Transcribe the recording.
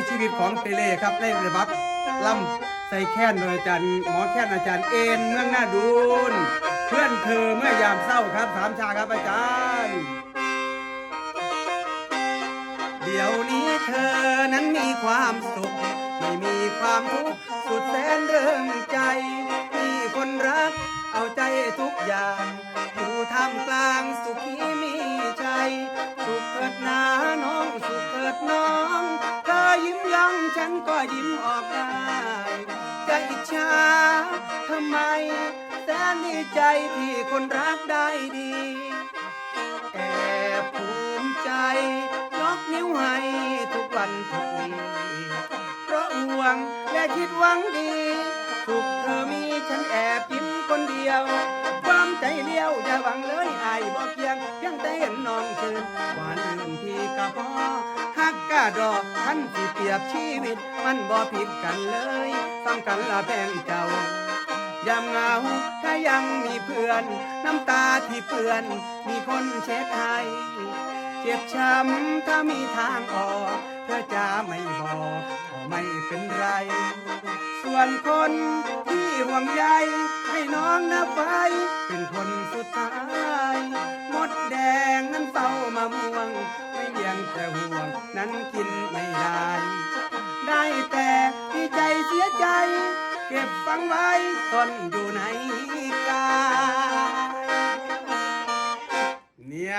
ชีวิตของเปเล่ครับในระบับล่ำใส่แค้นโดยอาจารย์หมอแค้นอาจารย์เอ็นเมืองหน้าดูนเพื่อนเธอเมื่อยามเศร้าครับสามชาครับอาจารย์เดี๋ยวนี้เธอนั้นมีความสุขไม่มีความทุกข์สุดแสนเรื่องใจมีคนรักเอาใจทุกอย่างอยู่ท่ามกลางสุขีมีใจสุขเกิดนาน้องสุขเกิดน้องเธอยิ้มย่องฉันก็ยิ้มออกได้จะอิจฉาทำไมแสนดีใจที่คนรักได้ดีแอบภูมิใจยกนิ้วให้ทุกวันทุกวีเพราะห่วงและคิดหวังดีสุขเธอมีฉันแอบยิ้มคนเดียวความใจเลี้ยวอย่าหวังเลยอายบอกเพียงแต่เห็นน้องชื่นหวานอื่นที่กะพอฮักกะดอกท่านที่เปรียบชีวิตมันบ่ผิดกันเลยต้องกันละแพงเจ้ายามเหงาถ้ายังมีเพื่อนน้ำตาที่เปื้อนมีคนเช็ดให้เจ็บช้ำถ้ามีทางออกเธอจะไม่บอกก็ไม่เป็นไรส่วนคนที่ห่วงใยให้น้องนับไว้เป็นคนสุดท้ายมดแดงนั้นเฝ้ามาม่วงไม่เลี้ยงแต่ห่วงนั้นกินไม่ได้ได้แต่ดีใจเสียใจเก็บฟังไว้ตนอยู่ในกายเนี่ย